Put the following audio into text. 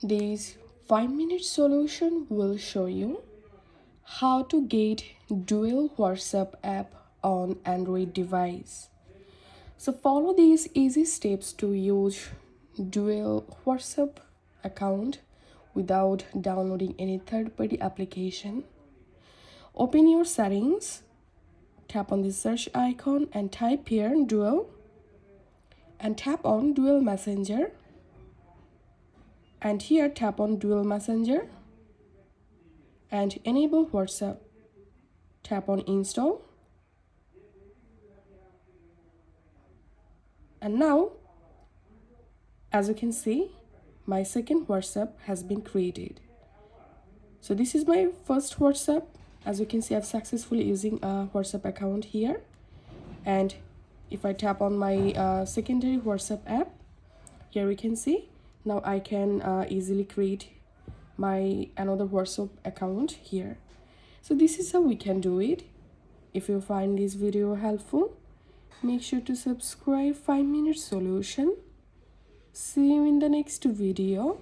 This 5-minute solution will show you how to get dual WhatsApp app on Android device. So follow these easy steps to use dual WhatsApp account without downloading any third-party application. Open your settings, tap on the search icon and type here dual and tap on dual messenger, and here tap on dual messenger and enable WhatsApp. Tap on install, and now as you can see my second WhatsApp has been created. So this is my first WhatsApp. As you can see, I've successfully using a WhatsApp account here, and if I tap on my secondary WhatsApp app, here we can see now I can easily create my another WhatsApp account here. So this is how we can do it. If you find this video helpful, make sure to subscribe 5-minute solution. See you in the next video.